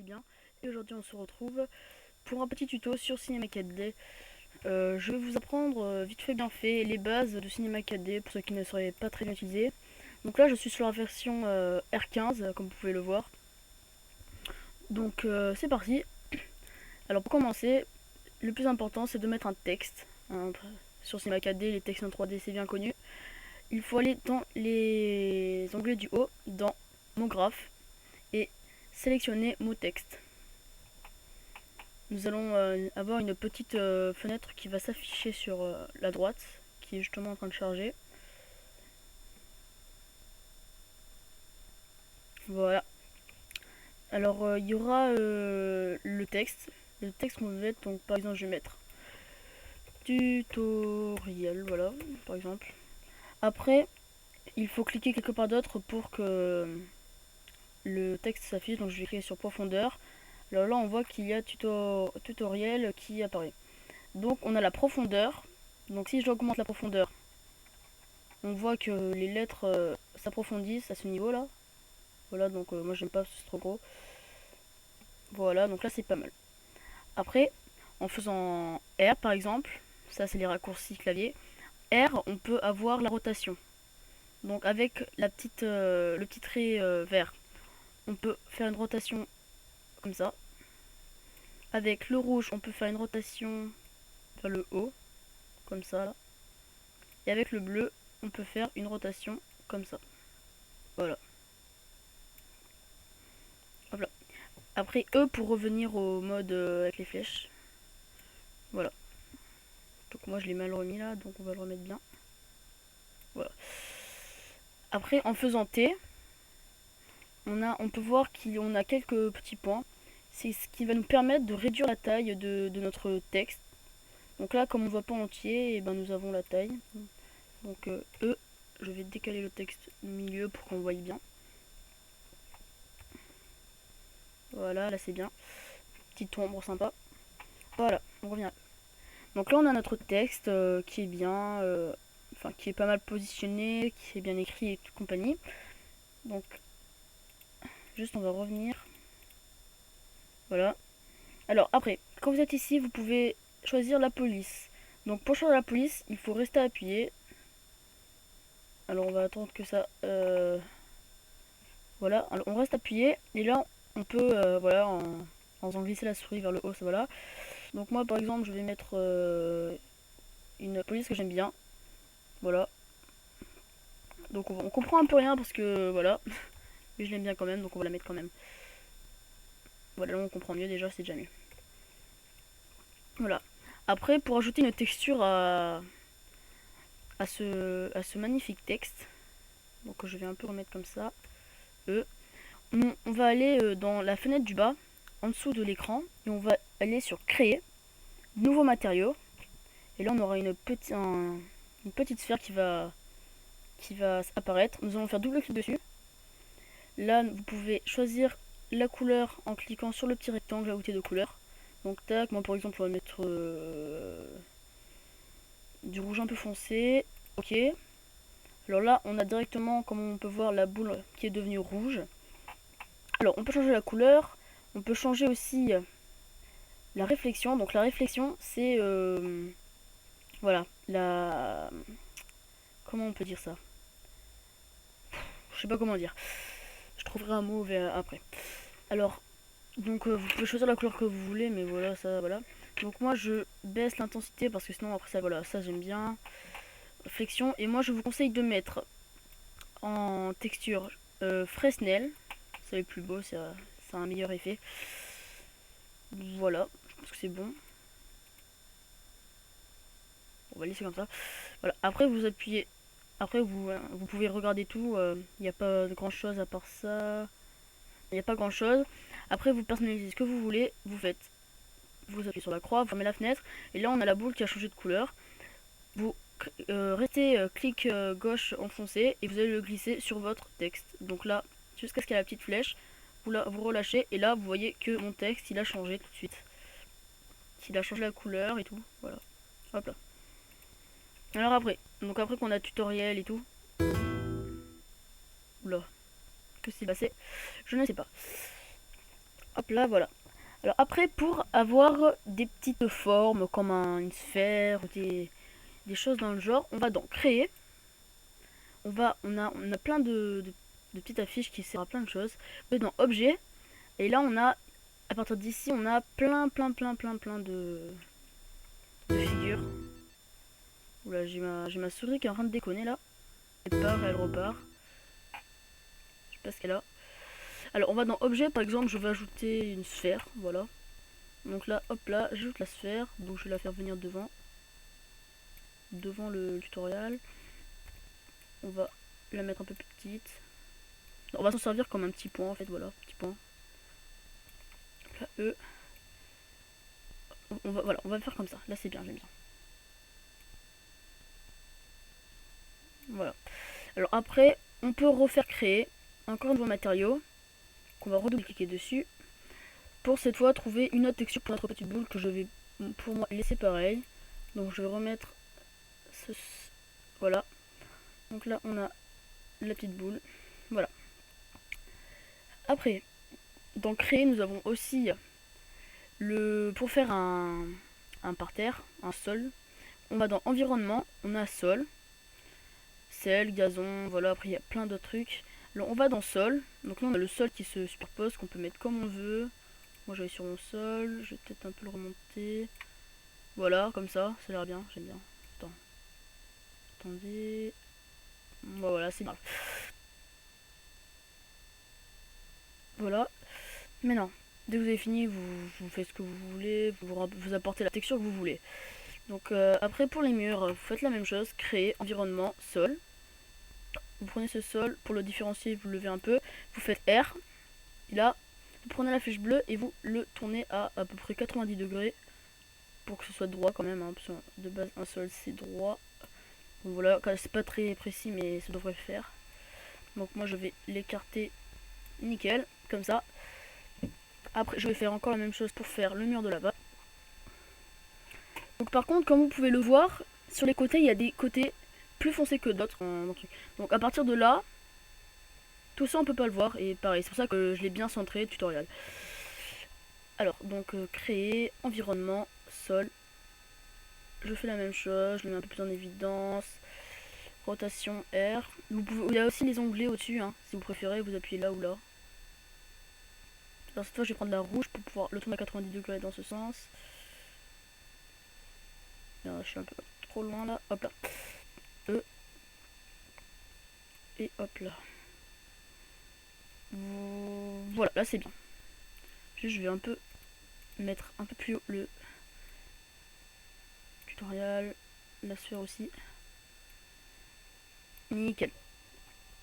bien. Et aujourd'hui on se retrouve pour un petit tuto sur Cinema 4D. Je vais vous apprendre vite fait bien fait les bases de Cinema 4D pour ceux qui ne sauraient pas très bien utiliser. Donc là je suis sur la version R15 comme vous pouvez le voir. Donc c'est parti. Alors pour commencer, le plus important c'est de mettre un texte. Sur Cinema 4D, les textes en 3D c'est bien connu. Il faut aller dans les onglets du haut, dans Mots graphes, et sélectionner Mot texte. Nous allons avoir une petite fenêtre qui va s'afficher sur la droite, qui est justement en train de charger. Voilà. Alors il y aura le texte. Le texte qu'on va mettre, donc par exemple je vais mettre tutoriel, voilà, par exemple. Après, il faut cliquer quelque part d'autre pour que le texte s'affiche, donc je vais cliquer sur profondeur. Alors là on voit qu'il y a tutoriel qui apparaît. Donc on a la profondeur. Donc si j'augmente la profondeur, on voit que les lettres s'approfondissent à ce niveau là. Voilà, donc moi j'aime pas parce que c'est trop gros. Voilà, donc là c'est pas mal. Après, en faisant R par exemple, ça c'est les raccourcis clavier, R on peut avoir la rotation. Donc avec le petit trait vert, on peut faire une rotation comme ça. Avec le rouge, on peut faire une rotation vers le haut, comme ça là. Et avec le bleu, on peut faire une rotation comme ça. Voilà. Hop là. Après E pour revenir au mode avec les flèches. Voilà. Donc moi je l'ai mal remis là, donc on va le remettre bien. Voilà. Après en faisant T, on peut voir qu'on a quelques petits points. C'est ce qui va nous permettre de réduire la taille de notre texte. Donc là, comme on ne voit pas entier, et ben nous avons la taille. Donc E, je vais décaler le texte au milieu pour qu'on voie bien. Voilà, là c'est bien. Petite ombre sympa. Voilà, on revient. Donc là on a notre texte qui est bien, qui est pas mal positionné, qui est bien écrit et toute compagnie. Donc juste on va revenir. Voilà. Alors après, quand vous êtes ici, vous pouvez choisir la police. Donc pour choisir la police, il faut rester appuyé. Alors on va attendre que ça... Voilà, alors on reste appuyé. Et là, on peut, voilà, en faisant glisser la souris vers le haut, ça voilà. Donc moi par exemple, je vais mettre une police que j'aime bien. Voilà. Donc on comprend un peu rien parce que, voilà. Mais je l'aime bien quand même, donc on va la mettre quand même. Voilà, là on comprend mieux déjà, c'est déjà mieux. Voilà. Après, pour ajouter une texture à ce magnifique texte, donc je vais un peu remettre comme ça, on va aller dans la fenêtre du bas, en dessous de l'écran, et on va aller sur créer, nouveau matériau, et là on aura une petite sphère qui va apparaître. Nous allons faire double clic dessus. Là vous pouvez choisir la couleur en cliquant sur le petit rectangle à outil de couleur. Donc tac, moi par exemple on va mettre du rouge un peu foncé. Ok. Alors là on a directement, comme on peut voir, la boule qui est devenue rouge. Alors on peut changer la couleur. On peut changer aussi la réflexion. Donc la réflexion c'est voilà, comment on peut dire ça? Je sais pas comment dire. Je trouverai un mot après. Alors donc vous pouvez choisir la couleur que vous voulez, mais voilà, ça voilà. Donc moi je baisse l'intensité parce que sinon après ça voilà, ça j'aime bien. Réflexion, et moi je vous conseille de mettre en texture Fresnel, c'est le plus beau, ça a un meilleur effet. Voilà, je pense que c'est bon. On va laisser comme ça. Voilà, après vous appuyez, après vous pouvez regarder tout, il n'y a pas grand chose à part ça. Il n'y a pas grand chose. Après vous personnalisez ce que vous voulez, vous appuyez sur la croix, vous fermez la fenêtre, et là on a la boule qui a changé de couleur. Vous restez clic gauche enfoncé et vous allez le glisser sur votre texte. Donc là, jusqu'à ce qu'il y ait la petite flèche, vous relâchez, et là vous voyez que mon texte il a changé tout de suite. Il a changé la couleur et tout. Voilà. Hop là. Alors après, donc après qu'on a tutoriel et tout. Oula. Que s'est passé? Je ne sais pas. Hop là, voilà. Alors après, pour avoir des petites formes comme une sphère ou des choses dans le genre, on va donc créer. On a plein de petites affiches qui servent à plein de choses. On va dans objet. Et là, à partir d'ici, on a plein de figures. Oula, j'ai ma souris qui est en train de déconner là. Elle part, elle repart. Je sais pas ce qu'elle a. Alors, on va dans objet, par exemple, je vais ajouter une sphère. Voilà. Donc là, hop là, j'ajoute la sphère. Donc je vais la faire venir devant le tutoriel. On va la mettre un peu plus petite. On va s'en servir comme un petit point en fait, voilà, petit point. Là, E. Voilà, on va faire comme ça. Là c'est bien, j'aime bien. Voilà. Alors après, on peut refaire créer encore un nouveau matériau qu'on va redouble-cliquer dessus pour cette fois trouver une autre texture pour notre petite boule que je vais pour moi laisser pareil. Donc je vais remettre voilà. Donc là on a la petite boule. Voilà. Après, dans créer, nous avons aussi pour faire un parterre, un sol. On va dans environnement, on a sol, sel, gazon, voilà, après il y a plein d'autres trucs. Alors on va dans sol, donc là on a le sol qui se superpose, qu'on peut mettre comme on veut. Moi j'allais sur mon sol, je vais peut-être un peu le remonter. Voilà, comme ça a l'air bien, j'aime bien. Attendez. Bon, voilà, c'est bien. Voilà. Maintenant, dès que vous avez fini, vous faites ce que vous voulez, vous apportez la texture que vous voulez. Donc après pour les murs, vous faites la même chose, créer, environnement, sol. Vous prenez ce sol, pour le différencier, vous le levez un peu, vous faites R, et là, vous prenez la flèche bleue et vous le tournez à peu près 90 degrés pour que ce soit droit quand même, hein, parce que de base un sol c'est droit. Donc voilà, c'est pas très précis mais ça devrait le faire. Donc moi je vais l'écarter nickel, comme ça. Après je vais faire encore la même chose pour faire le mur de là-bas. Donc par contre, comme vous pouvez le voir, sur les côtés il y a des côtés plus foncés que d'autres. Donc à partir de là, tout ça on peut pas le voir et pareil, c'est pour ça que je l'ai bien centré tutoriel. Alors donc créer, environnement, sol. Je fais la même chose, je le mets un peu plus en évidence. Rotation R. Il y a aussi les onglets au-dessus, hein, si vous préférez, vous appuyez là ou là. Alors cette fois je vais prendre la rouge pour pouvoir le tourner à 90 degrés dans ce sens. Là, je suis un peu trop loin là, hop là. E. Et hop là. Voilà, là c'est bien. Juste, je vais un peu mettre un peu plus haut le tutoriel, la sphère aussi. Nickel.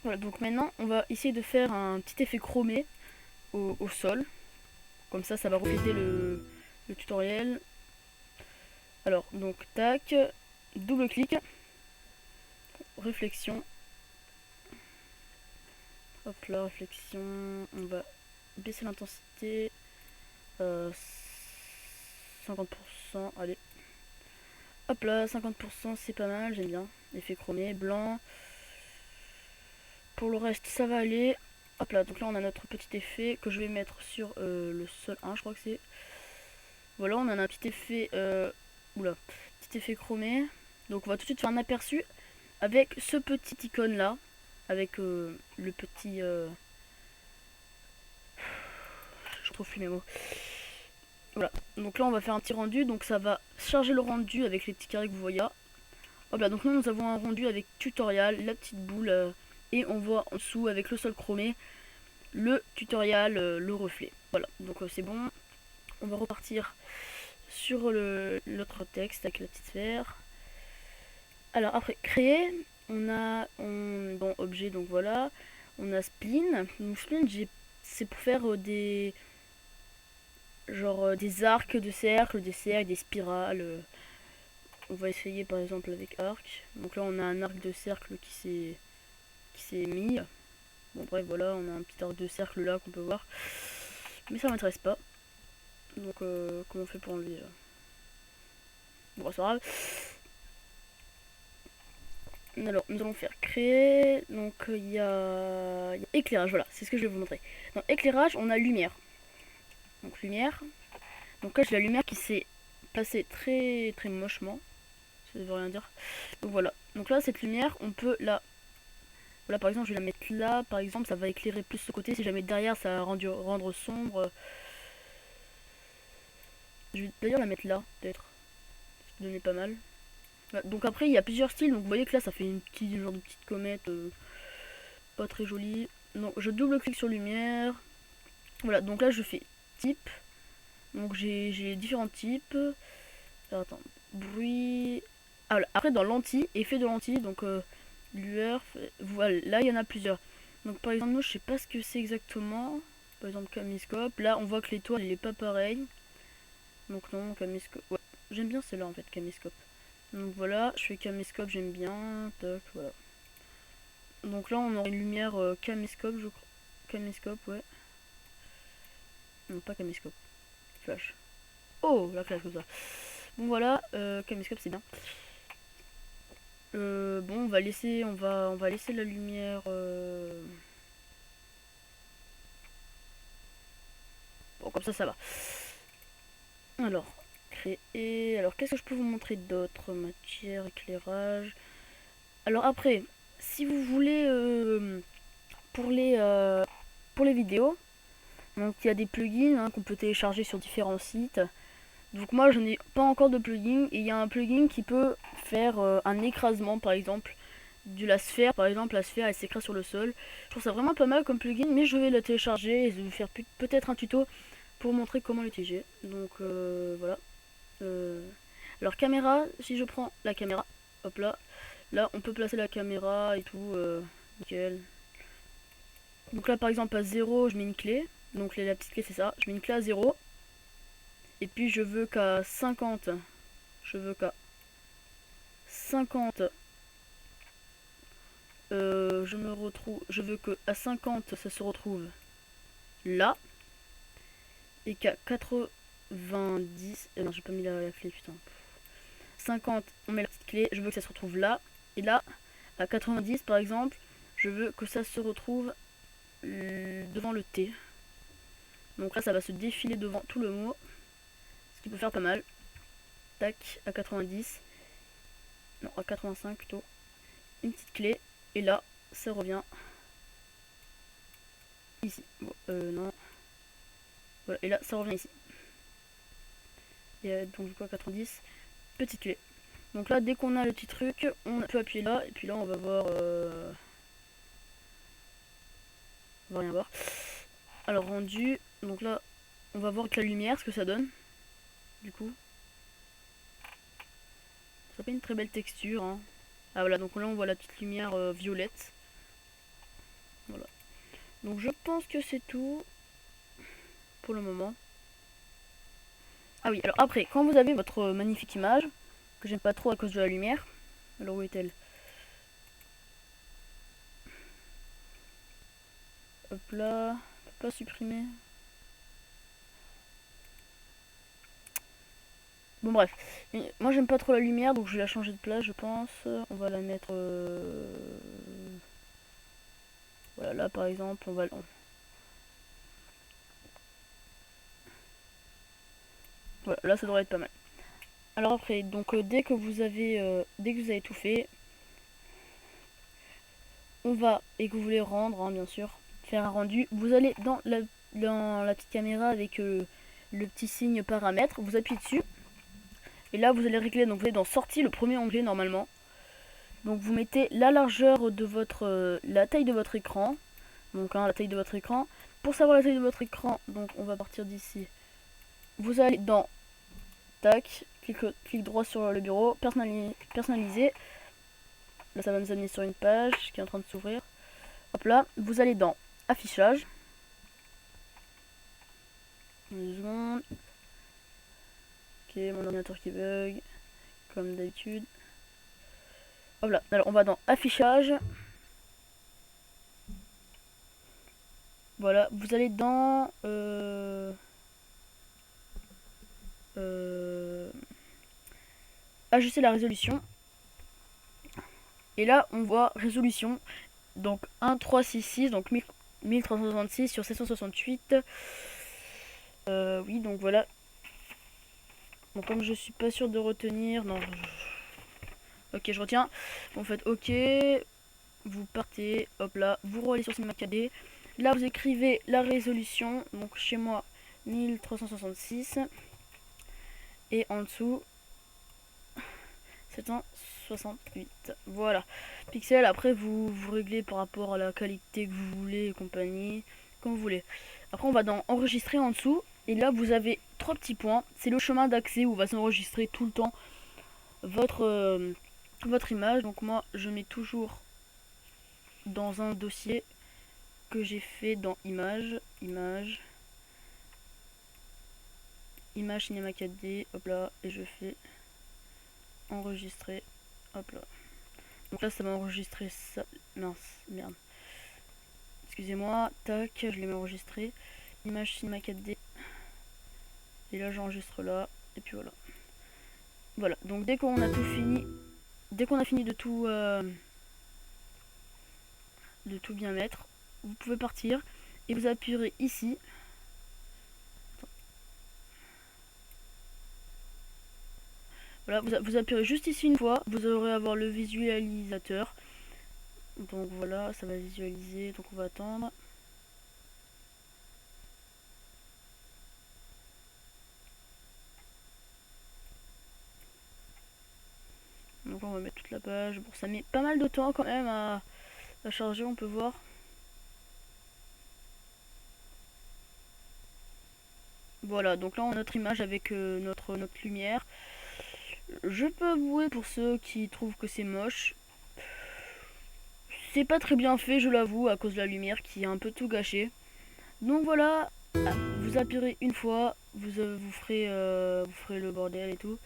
Voilà, donc maintenant on va essayer de faire un petit effet chromé au sol. Comme ça va refléter le tutoriel. Alors, donc tac, double clic, réflexion. Hop là, réflexion. On va baisser l'intensité. 50%, allez. Hop là, 50%, c'est pas mal, j'aime bien. Effet chromé, blanc. Pour le reste, ça va aller. Hop là, donc là on a notre petit effet que je vais mettre sur le sol 1, je crois que c'est. Voilà, on a un petit effet. Oula, petit effet chromé. Donc on va tout de suite faire un aperçu avec ce petit icône là. Avec le petit. Je trouve plus mes mots. Voilà, donc là on va faire un petit rendu, donc ça va charger le rendu avec les petits carrés que vous voyez. Hop là, donc là nous avons un rendu avec tutoriel, la petite boule, et on voit en dessous avec le sol chromé, le tutoriel, le reflet. Voilà, donc c'est bon. On va repartir sur l'autre texte avec la petite sphère. Alors après, créer, bon, objet, donc voilà. On a spline. Donc spline, c'est pour faire des arcs de cercle, des cercles, des spirales. On va essayer par exemple avec arc. Donc là on a un arc de cercle qui s'est mis. Bon bref voilà, on a un petit arc de cercle là qu'on peut voir. Mais ça m'intéresse pas. Donc comment on fait pour enlever bon c'est pas grave. Alors nous allons faire créer. Donc il y a éclairage, voilà, c'est ce que je vais vous montrer. Dans éclairage on a lumière. Donc lumière. Donc là j'ai la lumière qui s'est passée très très mochement. Ça veut rien dire. Donc voilà. Donc là cette lumière on peut la... Voilà par exemple je vais la mettre là. Par exemple ça va éclairer plus ce côté. Si je la mets derrière ça va rendre sombre. Je vais d'ailleurs la mettre là peut-être. Ça donnait pas mal. Voilà. Donc après il y a plusieurs styles. Donc vous voyez que là ça fait une petite genre de petite comète. Pas très jolie. Donc je double clique sur lumière. Voilà donc là je fais type. Donc j'ai différents types. Alors, attends, bruit. Ah, voilà. Après dans lentille, effet de lentille, donc lueur, voilà, là il y en a plusieurs. Donc par exemple, nous je sais pas ce que c'est exactement. Par exemple, caméscope. Là on voit que l'étoile elle est pas pareille. Donc non, caméscope. Ouais, j'aime bien celle-là en fait, caméscope. Donc voilà, je fais caméscope, j'aime bien. Tac, voilà. Donc là on aura une lumière caméscope, je crois. Caméscope, ouais. Non, pas caméscope. Flash. Oh, la classe comme ça. Bon voilà, caméscope c'est bien. Bon, on va laisser la lumière. Bon, comme ça va. Alors, créer. Alors, qu'est-ce que je peux vous montrer d'autre? Matière, éclairage. Alors après, si vous voulez pour les vidéos, donc il y a des plugins hein, qu'on peut télécharger sur différents sites. Donc moi, je n'ai pas encore de plugin et il y a un plugin qui peut faire un écrasement, par exemple. De la sphère, par exemple, la sphère elle s'écrase sur le sol. Je trouve ça vraiment pas mal comme plugin, mais je vais le télécharger et je vais vous faire peut-être un tuto pour montrer comment l'utiliser. Donc voilà. Euh, Alors caméra, si je prends la caméra, hop là on peut placer la caméra et tout, nickel. Donc là par exemple à 0 je mets une clé, donc la petite clé c'est ça, je mets une clé à 0. Et puis je veux qu'à 50, je veux qu'à 50 je veux que à 50 ça se retrouve là et qu'à 90, non j'ai pas mis la clé putain. 50 on met la petite clé, je veux que ça se retrouve là et là à 90 par exemple, je veux que ça se retrouve devant le T. Donc là ça va se défiler devant tout le mot, ce qui peut faire pas mal. Tac, à 90, non à 85 plutôt, une petite clé et là ça revient ici. Bon, non. Voilà, et là ça revient ici. Et donc du coup à 90, petite clé. Donc là dès qu'on a le petit truc, on peut appuyer là et puis là on va voir. On va rien voir. Alors rendu, donc là on va voir avec la lumière ce que ça donne. Du coup. Ça fait une très belle texture. Hein. Ah voilà, donc là on voit la petite lumière violette. Voilà. Donc je pense que c'est tout pour le moment. Ah oui, alors après, quand vous avez votre magnifique image, que j'aime pas trop à cause de la lumière, alors où est-elle? Hop là, on peut pas supprimer. Bon bref, et moi j'aime pas trop la lumière, donc je vais la changer de place je pense. On va la mettre... Voilà, là par exemple, on va... Voilà, là ça devrait être pas mal. Alors après, donc dès que vous avez tout fait, on va, et que vous voulez rendre, hein, bien sûr, faire un rendu, vous allez dans la petite caméra avec le petit signe paramètres, vous appuyez dessus, et là vous allez régler, donc vous allez dans sortie, le premier onglet normalement, donc vous mettez la largeur de la taille de votre écran, donc hein, la taille de votre écran, pour savoir la taille de votre écran, donc on va partir d'ici, vous allez dans, tac, clic droit sur le bureau, personnaliser. Là, ça va nous amener sur une page qui est en train de s'ouvrir. Hop là, vous allez dans affichage. Une seconde. Ok, mon ordinateur qui bug, comme d'habitude. Hop là, alors on va dans affichage. Voilà, vous allez dans ajuster la résolution. Et là, on voit résolution. Donc 1366, donc 1366 sur 768. Oui, donc voilà. Bon, comme je suis pas sûr de retenir, non. Ok, je retiens. Vous faites OK. Vous partez, hop là, vous roulez sur Cinema 4D. Là, vous écrivez la résolution. Donc chez moi, 1366. Et en dessous, 768. Voilà. Pixels, après, vous réglez par rapport à la qualité que vous voulez et compagnie. Comme vous voulez. Après, on va dans enregistrer en dessous. Et là, vous avez 3 petits points. C'est le chemin d'accès où va s'enregistrer tout le temps votre image. Donc moi, je mets toujours dans un dossier que j'ai fait dans image cinéma 4D, hop là, et je fais enregistrer, hop là. Donc là, ça m'a enregistré ça. Mince, merde. Excusez-moi, tac, je l'ai mis enregistré. Image cinéma 4D. Et là, j'enregistre là, et puis voilà. Voilà, donc dès qu'on a tout fini, dès qu'on a fini de tout bien mettre, vous pouvez partir et vous appuierez ici. Voilà, vous appuierez juste ici une fois, vous aurez à voir le visualisateur. Donc voilà, ça va visualiser, donc on va attendre. Donc on va mettre toute la page. Bon, ça met pas mal de temps quand même à charger, on peut voir. Voilà, donc là on a notre image avec notre lumière. Je peux avouer pour ceux qui trouvent que c'est moche, c'est pas très bien fait, je l'avoue, à cause de la lumière qui a un peu tout gâché. Donc voilà, vous appuyerez une fois, vous ferez le bordel et tout.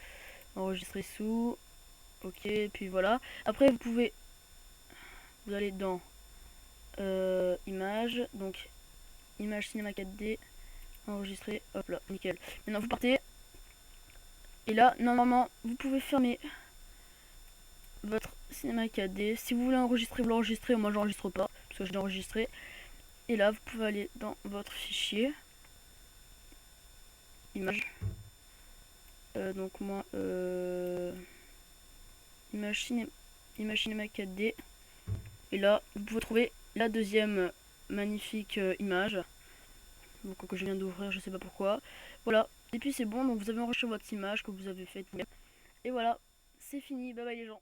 Enregistrer sous, ok, puis voilà. Après vous allez dans image, donc image cinéma 4D, enregistrer, hop là, nickel. Maintenant vous partez, et là, normalement, vous pouvez fermer votre cinéma 4D. Si vous voulez enregistrer, vous l'enregistrez, moi j'enregistre pas, parce que je l'ai enregistré. Et là, vous pouvez aller dans votre fichier, image. Donc moi, image cinéma 4D. Et là, vous pouvez trouver la deuxième magnifique image. Donc que je viens d'ouvrir, je sais pas pourquoi. Voilà. Et puis c'est bon, donc vous avez enregistré votre image que vous avez faite. Et voilà, c'est fini. Bye bye les gens.